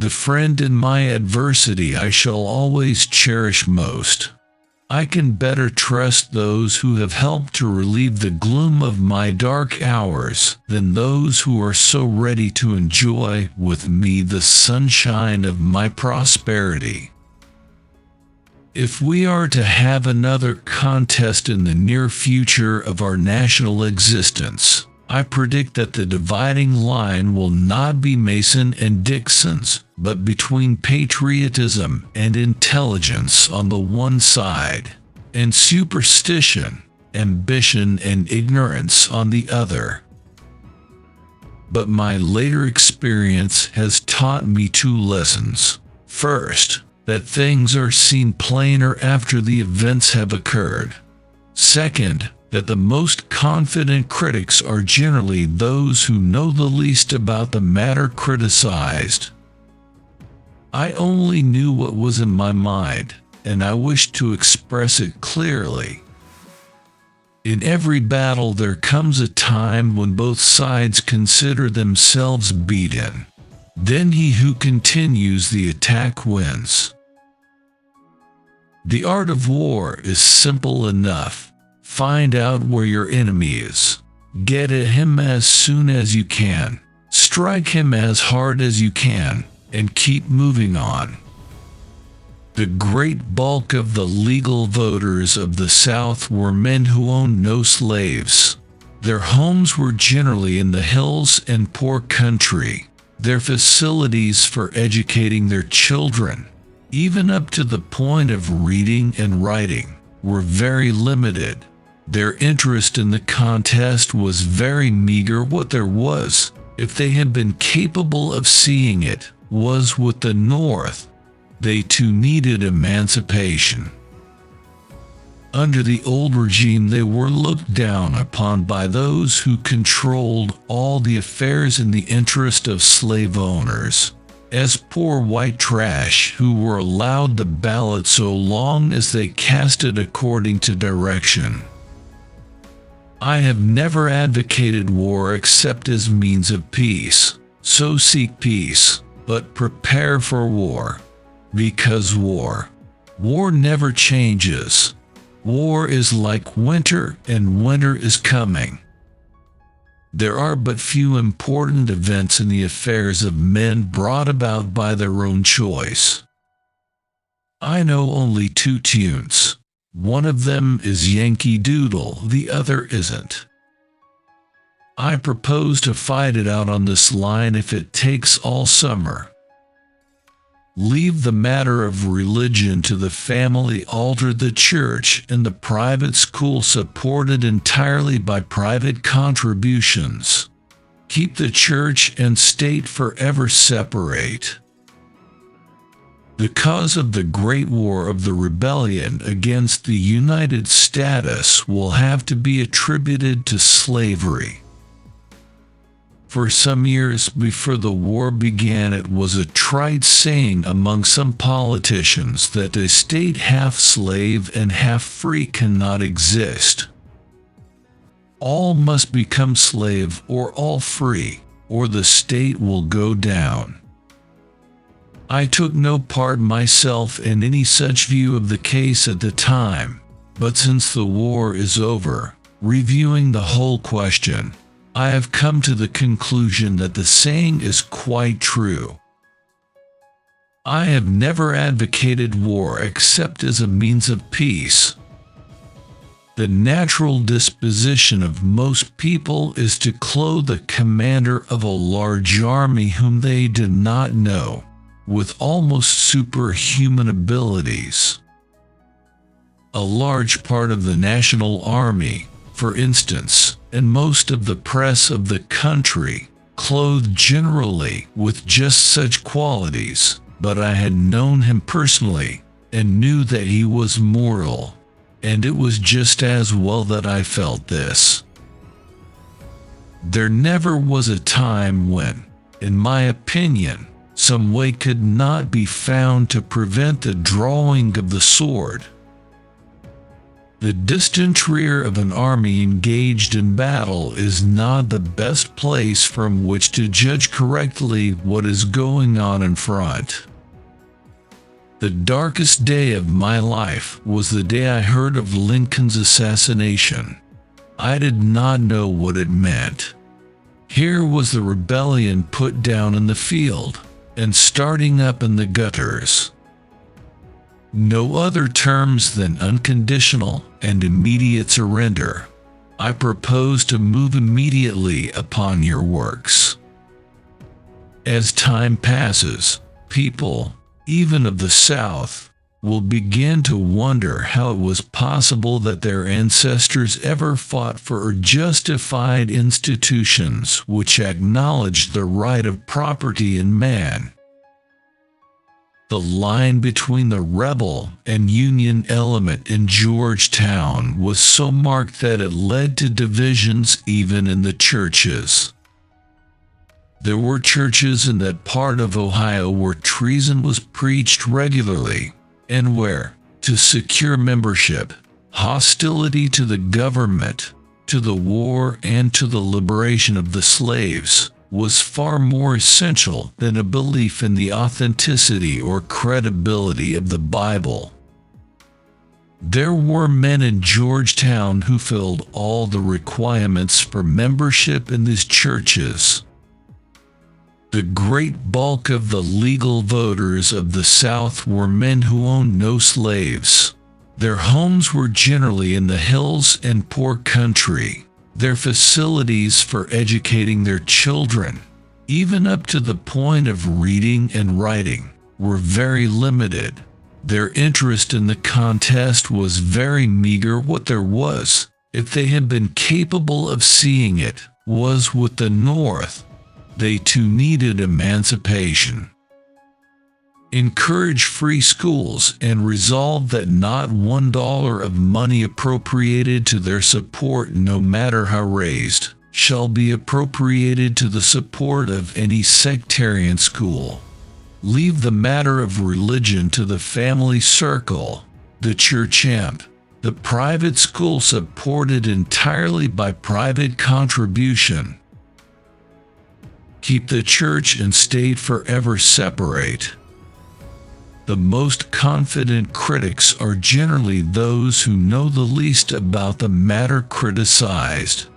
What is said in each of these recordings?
the friend in my adversity I shall always cherish most. I can better trust those who have helped to relieve the gloom of my dark hours than those who are so ready to enjoy with me the sunshine of my prosperity. If we are to have another contest in the near future of our national existence, I predict that the dividing line will not be Mason and Dixon's, but between patriotism and intelligence on the one side, and superstition, ambition, and ignorance on the other. But my later experience has taught me two lessons. First, that things are seen plainer after the events have occurred. Second, that the most confident critics are generally those who know the least about the matter criticized. I only knew what was in my mind, and I wished to express it clearly. In every battle there comes a time when both sides consider themselves beaten. Then he who continues the attack wins. The art of war is simple enough. Find out where your enemy is. Get at him as soon as you can. Strike him as hard as you can, and keep moving on. The great bulk of the legal voters of the South were men who owned no slaves. Their homes were generally in the hills and poor country. Their facilities for educating their children, even up to the point of reading and writing, were very limited. Their interest in the contest was very meager. What there was, if they had been capable of seeing it, was with the North. They too needed emancipation. Under the old regime they were looked down upon by those who controlled all the affairs in the interest of slave owners, as poor white trash who were allowed the ballot so long as they cast it according to direction. I have never advocated war except as means of peace. So seek peace, but prepare for war. Because war never changes. War is like winter, and winter is coming. There are but few important events in the affairs of men brought about by their own choice. I know only two tunes. One of them is Yankee Doodle, the other isn't. I propose to fight it out on this line if it takes all summer. Leave the matter of religion to the family altar, the church, and the private school supported entirely by private contributions. Keep the church and state forever separate. The cause of the Great War of the Rebellion against the United States will have to be attributed to slavery. For some years before the war began, it was a trite saying among some politicians that a state half slave and half free cannot exist. All must become slave or all free, or the state will go down. I took no part myself in any such view of the case at the time, but since the war is over, reviewing the whole question, I have come to the conclusion that the saying is quite true. I have never advocated war except as a means of peace. The natural disposition of most people is to clothe the commander of a large army whom they do not know with almost superhuman abilities. A large part of the national army, for instance, and most of the press of the country, clothed generally with just such qualities, but I had known him personally, and knew that he was mortal, and it was just as well that I felt this. There never was a time when, in my opinion, some way could not be found to prevent the drawing of the sword. The distant rear of an army engaged in battle is not the best place from which to judge correctly what is going on in front. The darkest day of my life was the day I heard of Lincoln's assassination. I did not know what it meant. Here was the rebellion put down in the field and starting up in the gutters. No other terms than unconditional and immediate surrender. I propose to move immediately upon your works. As time passes, people, even of the South, will begin to wonder how it was possible that their ancestors ever fought for or justified institutions which acknowledged the right of property in man. The line between the rebel and Union element in Georgetown was so marked that it led to divisions even in the churches. There were churches in that part of Ohio where treason was preached regularly, and where, to secure membership, hostility to the government, to the war, and to the liberation of the slaves was far more essential than a belief in the authenticity or credibility of the Bible. There were men in Georgetown who filled all the requirements for membership in these churches. The great bulk of the legal voters of the South were men who owned no slaves. Their homes were generally in the hills and poor country. Their facilities for educating their children, even up to the point of reading and writing, were very limited. Their interest in the contest was very meager. What there was, if they had been capable of seeing it, was with the North. They too needed emancipation. Encourage free schools and resolve that not $1 of money appropriated to their support, no matter how raised, shall be appropriated to the support of any sectarian school. Leave the matter of religion to the family circle, the church amp, the private school supported entirely by private contribution. Keep the church and state forever separate. The most confident critics are generally those who know the least about the matter criticized.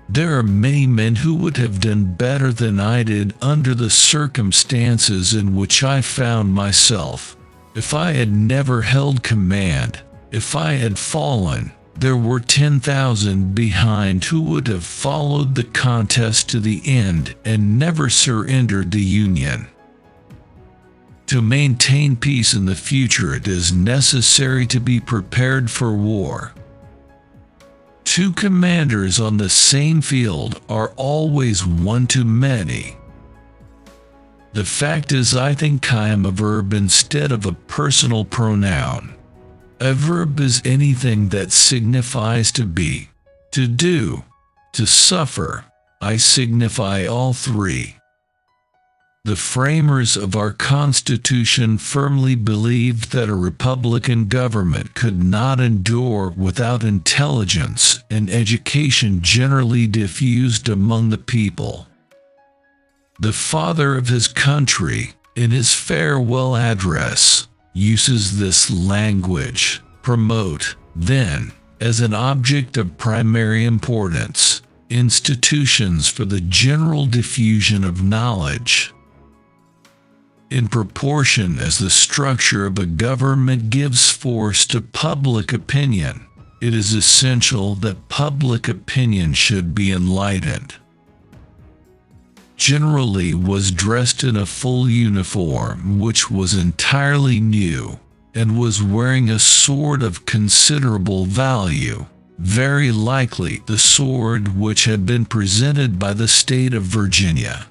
There are many men who would have done better than I did under the circumstances in which I found myself. If I had never held command, if I had fallen, there were 10,000 behind who would have followed the contest to the end and never surrendered the Union. To maintain peace in the future, it is necessary to be prepared for war. Two commanders on the same field are always one too many. The fact is, I think I am a verb instead of a personal pronoun. A verb is anything that signifies to be, to do, to suffer. I signify all three. The framers of our Constitution firmly believed that a republican government could not endure without intelligence and education generally diffused among the people. The father of his country, in his farewell address, uses this language: promote, then, as an object of primary importance, institutions for the general diffusion of knowledge. In proportion as the structure of a government gives force to public opinion, it is essential that public opinion should be enlightened. General Lee was dressed in a full uniform which was entirely new, and was wearing a sword of considerable value, very likely the sword which had been presented by the state of Virginia.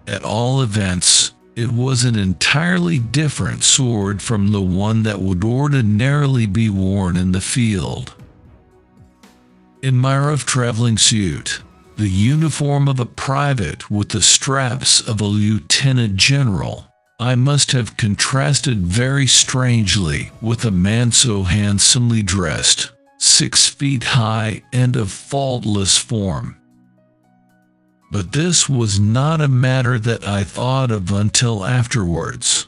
At all events, it was an entirely different sword from the one that would ordinarily be worn in the field. In my rough traveling suit, the uniform of a private with the straps of a lieutenant general, I must have contrasted very strangely with a man so handsomely dressed, 6 feet high and of faultless form. But this was not a matter that I thought of until afterwards.